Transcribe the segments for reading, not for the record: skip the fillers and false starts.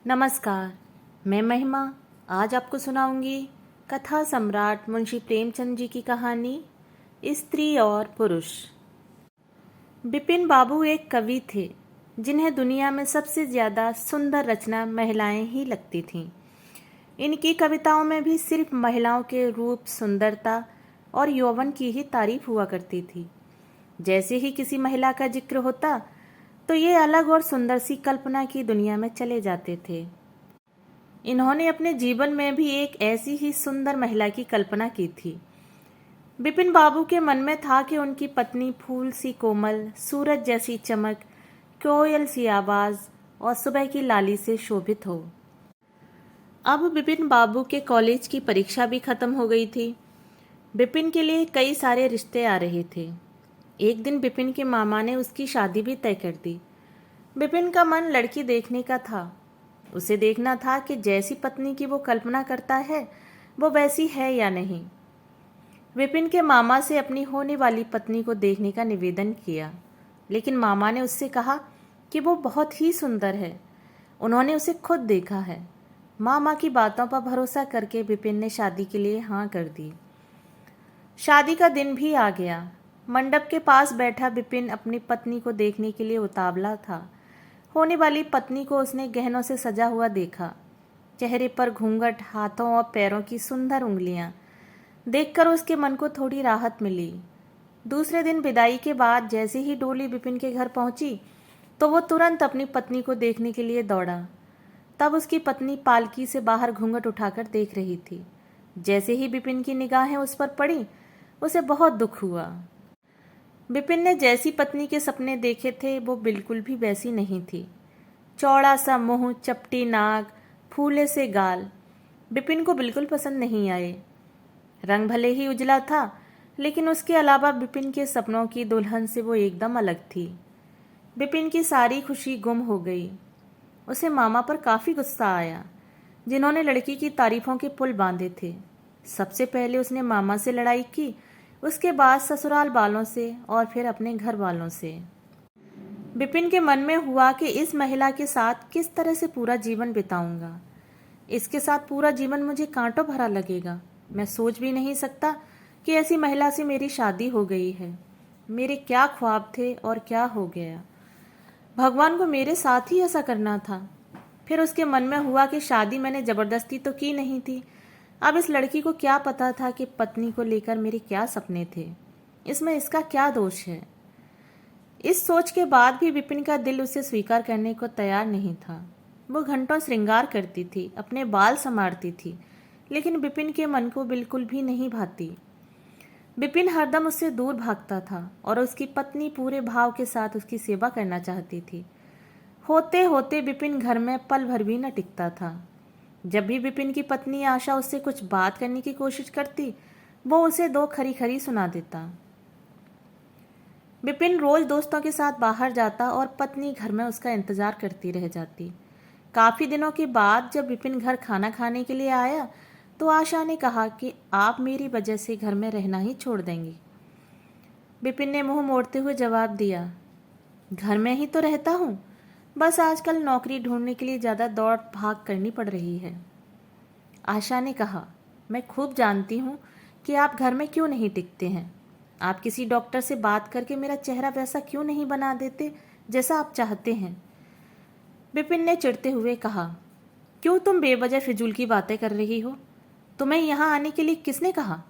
नमस्कार। मैं महिमा आज आपको सुनाऊंगी कथा सम्राट मुंशी प्रेमचंद जी की कहानी स्त्री और पुरुष। बिपिन बाबू एक कवि थे जिन्हें दुनिया में सबसे ज़्यादा सुंदर रचना महिलाएं ही लगती थीं। इनकी कविताओं में भी सिर्फ महिलाओं के रूप, सुंदरता और यौवन की ही तारीफ हुआ करती थी। जैसे ही किसी महिला का जिक्र होता तो ये अलग और सुंदर सी कल्पना की दुनिया में चले जाते थे। इन्होंने अपने जीवन में भी एक ऐसी ही सुंदर महिला की कल्पना की थी। बिपिन बाबू के मन में था कि उनकी पत्नी फूल सी कोमल, सूरज जैसी चमक, कोयल सी आवाज और सुबह की लाली से शोभित हो। अब बिपिन बाबू के कॉलेज की परीक्षा भी खत्म हो गई थी। बिपिन के लिए कई सारे रिश्ते आ रहे थे। एक दिन बिपिन के मामा ने उसकी शादी भी तय कर दी। बिपिन का मन लड़की देखने का था। उसे देखना था कि जैसी पत्नी की वो कल्पना करता है वो वैसी है या नहीं। बिपिन के मामा से अपनी होने वाली पत्नी को देखने का निवेदन किया, लेकिन मामा ने उससे कहा कि वो बहुत ही सुंदर है। उन्होंने उसे खुद देखा है। मामा की बातों पर भरोसा करके बिपिन ने शादी के लिए हाँ कर दी। शादी का दिन भी आ गया। मंडप के पास बैठा बिपिन अपनी पत्नी को देखने के लिए उतावला था। होने वाली पत्नी को उसने गहनों से सजा हुआ देखा। चेहरे पर घूंघट, हाथों और पैरों की सुंदर उंगलियां देखकर उसके मन को थोड़ी राहत मिली। दूसरे दिन विदाई के बाद जैसे ही डोली बिपिन के घर पहुंची तो वो तुरंत अपनी पत्नी को देखने के लिए दौड़ा। तब उसकी पत्नी पालकी से बाहर घूंघट उठाकर देख रही थी। जैसे ही बिपिन की निगाहें उस पर पड़ी उसे बहुत दुख हुआ। बिपिन ने जैसी पत्नी के सपने देखे थे वो बिल्कुल भी वैसी नहीं थी। चौड़ा सा मुंह, चपटी नाक, फूले से गाल बिपिन को बिल्कुल पसंद नहीं आए। रंग भले ही उजला था, लेकिन उसके अलावा बिपिन के सपनों की दुल्हन से वो एकदम अलग थी। बिपिन की सारी खुशी गुम हो गई। उसे मामा पर काफ़ी गुस्सा आया, जिन्होंने लड़की की तारीफों के पुल बांधे थे। सबसे पहले उसने मामा से लड़ाई की, उसके बाद ससुराल वालों से और फिर अपने घर वालों से। बिपिन के मन में हुआ कि इस महिला के साथ किस तरह से पूरा जीवन बिताऊंगा। इसके साथ पूरा जीवन मुझे कांटों भरा लगेगा। मैं सोच भी नहीं सकता कि ऐसी महिला से मेरी शादी हो गई है। मेरे क्या ख्वाब थे और क्या हो गया। भगवान को मेरे साथ ही ऐसा करना था। फिर उसके मन में हुआ कि शादी मैंने जबरदस्ती तो की नहीं थी। अब इस लड़की को क्या पता था कि पत्नी को लेकर मेरे क्या सपने थे। इसमें इसका क्या दोष है। इस सोच के बाद भी बिपिन का दिल उसे स्वीकार करने को तैयार नहीं था। वो घंटों श्रृंगार करती थी, अपने बाल संवारती थी, लेकिन बिपिन के मन को बिल्कुल भी नहीं भाती। बिपिन हरदम उससे दूर भागता था और उसकी पत्नी पूरे भाव के साथ उसकी सेवा करना चाहती थी। होते होते बिपिन घर में पल भर भी न टिकता था। जब भी बिपिन की पत्नी आशा उससे कुछ बात करने की कोशिश करती, वो उसे दो खरी खरी सुना देता। बिपिन रोज दोस्तों के साथ बाहर जाता और पत्नी घर में उसका इंतजार करती रह जाती। काफी दिनों के बाद जब बिपिन घर खाना खाने के लिए आया तो आशा ने कहा कि आप मेरी वजह से घर में रहना ही छोड़ देंगी। बिपिन ने मुंह मोड़ते हुए जवाब दिया, घर में ही तो रहता हूँ, बस आजकल नौकरी ढूंढने के लिए ज़्यादा दौड़ भाग करनी पड़ रही है। आशा ने कहा, मैं खूब जानती हूँ कि आप घर में क्यों नहीं टिकते हैं। आप किसी डॉक्टर से बात करके मेरा चेहरा वैसा क्यों नहीं बना देते जैसा आप चाहते हैं। बिपिन ने चिढ़ते हुए कहा, क्यों तुम बेवजह फिजूल की बातें कर रही हो। तुम्हें यहाँ आने के लिए किसने कहा।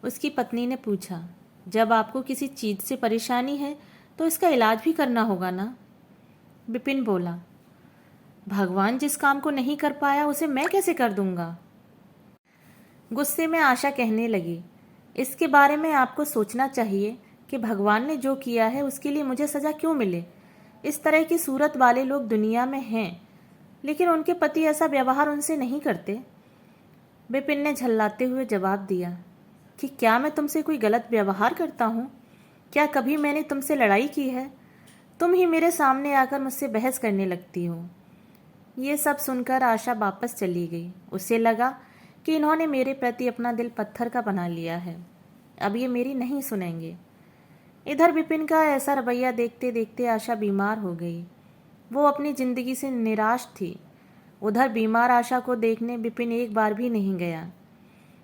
उसकी पत्नी ने पूछा, जब आपको किसी चीज़ से परेशानी है तो इसका इलाज भी करना होगा ना। बिपिन बोला, भगवान जिस काम को नहीं कर पाया उसे मैं कैसे कर दूंगा। गुस्से में आशा कहने लगी, इसके बारे में आपको सोचना चाहिए कि भगवान ने जो किया है उसके लिए मुझे सजा क्यों मिले। इस तरह की सूरत वाले लोग दुनिया में हैं, लेकिन उनके पति ऐसा व्यवहार उनसे नहीं करते। बिपिन ने झल्लाते हुए जवाब दिया कि क्या मैं तुमसे कोई गलत व्यवहार करता हूँ। क्या कभी मैंने तुमसे लड़ाई की है। तुम ही मेरे सामने आकर मुझसे बहस करने लगती हो। ये सब सुनकर आशा वापस चली गई। उसे लगा कि इन्होंने मेरे प्रति अपना दिल पत्थर का बना लिया है। अब ये मेरी नहीं सुनेंगे। इधर बिपिन का ऐसा रवैया देखते देखते आशा बीमार हो गई। वो अपनी जिंदगी से निराश थी। उधर बीमार आशा को देखने विपिन एक बार भी नहीं गया।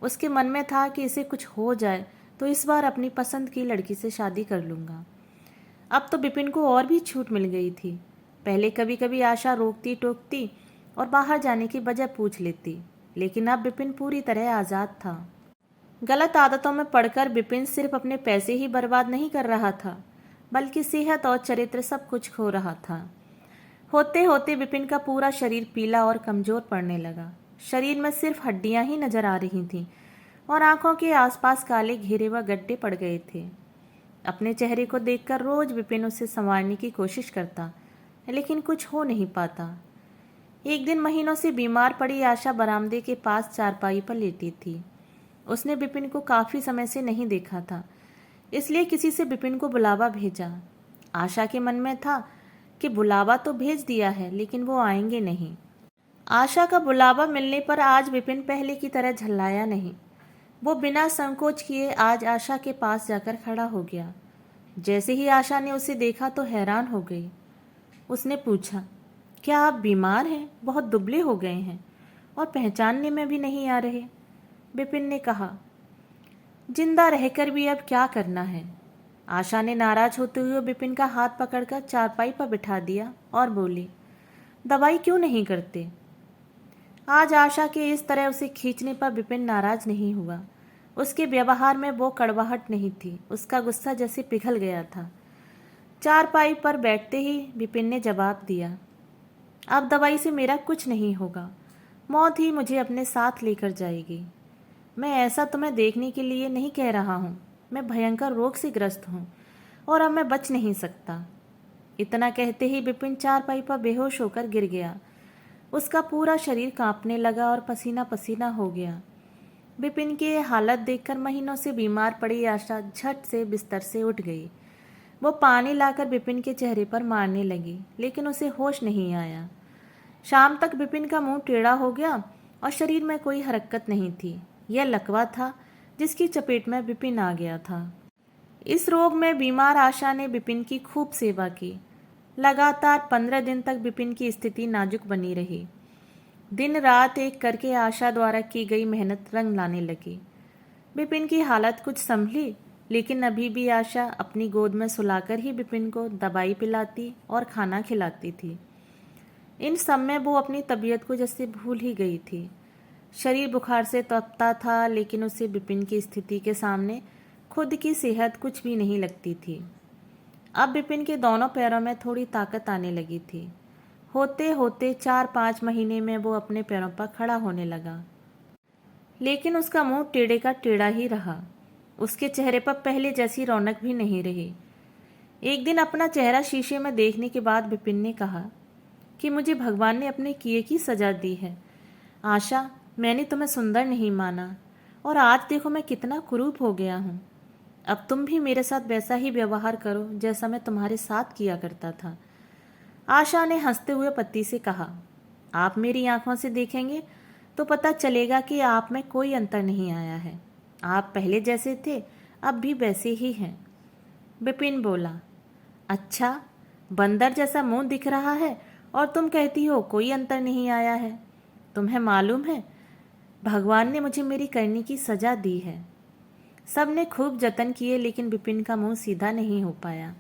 उसके मन में था कि इसे कुछ हो जाए तो इस बार अपनी पसंद की लड़की से शादी कर लूँगा। अब तो विपिन को और भी छूट मिल गई थी। पहले कभी कभी आशा रोकती टोकती और बाहर जाने की वजह पूछ लेती, लेकिन अब विपिन पूरी तरह आज़ाद था। गलत आदतों में पड़कर विपिन सिर्फ अपने पैसे ही बर्बाद नहीं कर रहा था, बल्कि सेहत और चरित्र सब कुछ खो रहा था। होते होते विपिन का पूरा शरीर पीला और कमज़ोर पड़ने लगा। शरीर में सिर्फ हड्डियां ही नजर आ रही थीं और आंखों के आसपास काले घेरे व गड्ढे पड़ गए थे। अपने चेहरे को देखकर रोज विपिन उसे संवारने की कोशिश करता, लेकिन कुछ हो नहीं पाता। एक दिन महीनों से बीमार पड़ी आशा बरामदे के पास चारपाई पर लेटी थी। उसने विपिन को काफ़ी समय से नहीं देखा था, इसलिए किसी से विपिन को बुलावा भेजा। आशा के मन में था कि बुलावा तो भेज दिया है, लेकिन वो आएंगे नहीं। आशा का बुलावा मिलने पर आज विपिन पहले की तरह झल्लाया नहीं। वो बिना संकोच किए आज आशा के पास जाकर खड़ा हो गया। जैसे ही आशा ने उसे देखा तो हैरान हो गई। उसने पूछा, क्या आप बीमार हैं? बहुत दुबले हो गए हैं और पहचानने में भी नहीं आ रहे। विपिन ने कहा, जिंदा रहकर भी अब क्या करना है। आशा ने नाराज होते हुए विपिन का हाथ पकड़कर चारपाई पर बिठा दिया और बोली, दवाई क्यों नहीं करते? आज आशा के इस तरह उसे खींचने पर विपिन नाराज नहीं हुआ। उसके व्यवहार में वो कड़वाहट नहीं थी। उसका गुस्सा जैसे पिघल गया था। चारपाई पर बैठते ही विपिन ने जवाब दिया, अब दवाई से मेरा कुछ नहीं होगा। मौत ही मुझे अपने साथ लेकर जाएगी। मैं ऐसा तुम्हें देखने के लिए नहीं कह रहा हूँ। मैं भयंकर रोग से ग्रस्त हूँ और अब मैं बच नहीं सकता। इतना कहते ही विपिन चारपाई पर बेहोश होकर गिर गया। उसका पूरा शरीर कांपने लगा और पसीना पसीना हो गया। विपिन की हालत देखकर महीनों से बीमार पड़ी आशा झट से बिस्तर से उठ गई। वो पानी लाकर विपिन के चेहरे पर मारने लगी, लेकिन उसे होश नहीं आया। शाम तक विपिन का मुंह टेढ़ा हो गया और शरीर में कोई हरकत नहीं थी। यह लकवा था जिसकी चपेट में विपिन आ गया था। इस रोग में बीमार आशा ने विपिन की खूब सेवा की। लगातार 15 दिन तक विपिन की स्थिति नाजुक बनी रही। दिन रात एक करके आशा द्वारा की गई मेहनत रंग लाने लगी। विपिन की हालत कुछ संभली, लेकिन अभी भी आशा अपनी गोद में सुलाकर ही विपिन को दवाई पिलाती और खाना खिलाती थी। इन सब में वो अपनी तबीयत को जैसे भूल ही गई थी। शरीर बुखार से तपता था, लेकिन उसे विपिन की स्थिति के सामने खुद की सेहत कुछ भी नहीं लगती थी। अब विपिन के दोनों पैरों में थोड़ी ताकत आने लगी थी। होते होते 4-5 महीने में वो अपने पैरों पर खड़ा होने लगा, लेकिन उसका मुंह टेढ़े का टेढ़ा ही रहा। उसके चेहरे पर पहले जैसी रौनक भी नहीं रही। एक दिन अपना चेहरा शीशे में देखने के बाद विपिन ने कहा कि मुझे भगवान ने अपने किए की सजा दी है। आशा, मैंने तुम्हें सुंदर नहीं माना और आज देखो मैं कितना कुरूप हो गया हूँ। अब तुम भी मेरे साथ वैसा ही व्यवहार करो जैसा मैं तुम्हारे साथ किया करता था। आशा ने हंसते हुए पति से कहा, आप मेरी आंखों से देखेंगे तो पता चलेगा कि आप में कोई अंतर नहीं आया है। आप पहले जैसे थे अब भी वैसे ही हैं। विपिन बोला, अच्छा, बंदर जैसा मुंह दिख रहा है और तुम कहती हो कोई अंतर नहीं आया है। तुम्हें मालूम है भगवान ने मुझे मेरी करनी की सजा दी है। सबने खूब जतन किए, लेकिन विपिन का मुंह सीधा नहीं हो पाया।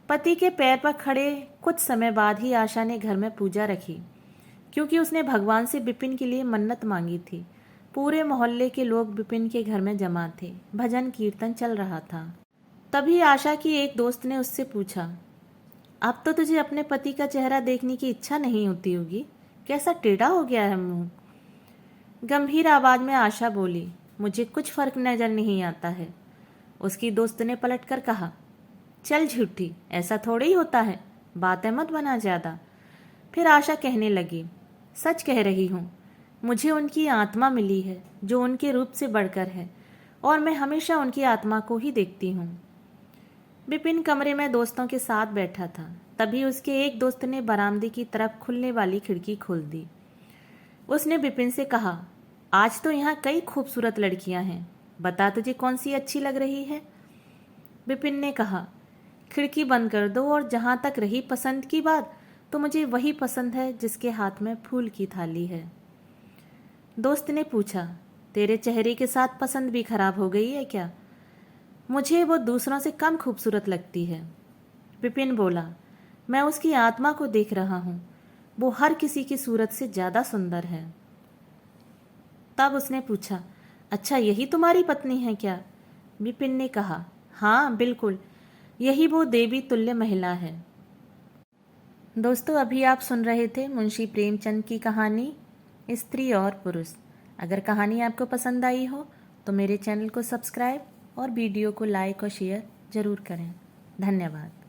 पति के पैर पर खड़े कुछ समय बाद ही आशा ने घर में पूजा रखी, क्योंकि उसने भगवान से विपिन के लिए मन्नत मांगी थी। पूरे मोहल्ले के लोग विपिन के घर में जमा थे। भजन कीर्तन चल रहा था। तभी आशा की एक दोस्त ने उससे पूछा, अब तो तुझे अपने पति का चेहरा देखने की इच्छा नहीं होती होगी, कैसा टेढ़ा हो गया है मुंह। गंभीर आवाज में आशा बोली, मुझे कुछ फर्क नजर नहीं आता है। उसकी दोस्त ने पलटकर कहा, चल झूठी, ऐसा थोड़े ही होता है, बातें मत बना ज्यादा। फिर आशा कहने लगी, सच कह रही हूँ, मुझे उनकी आत्मा मिली है जो उनके रूप से बढ़कर है और मैं हमेशा उनकी आत्मा को ही देखती हूँ। विपिन कमरे में दोस्तों के साथ बैठा था। तभी उसके एक दोस्त ने बरामदे की तरफ खुलने वाली खिड़की खोल दी। उसने विपिन से कहा, आज तो यहाँ कई खूबसूरत लड़कियां हैं, बता तुझे कौन सी अच्छी लग रही है। विपिन ने कहा, खिड़की बंद कर दो और जहाँ तक रही पसंद की बात, तो मुझे वही पसंद है जिसके हाथ में फूल की थाली है। दोस्त ने पूछा, तेरे चेहरे के साथ पसंद भी खराब हो गई है क्या? मुझे वो दूसरों से कम खूबसूरत लगती है। विपिन बोला, मैं उसकी आत्मा को देख रहा हूँ, वो हर किसी की सूरत से ज़्यादा सुंदर है। तब उसने पूछा, अच्छा यही तुम्हारी पत्नी है क्या? विपिन ने कहा, हाँ बिल्कुल, यही वो देवी तुल्य महिला है। दोस्तों, अभी आप सुन रहे थे मुंशी प्रेमचंद की कहानी स्त्री और पुरुष। अगर कहानी आपको पसंद आई हो तो मेरे चैनल को सब्सक्राइब और वीडियो को लाइक और शेयर ज़रूर करें। धन्यवाद।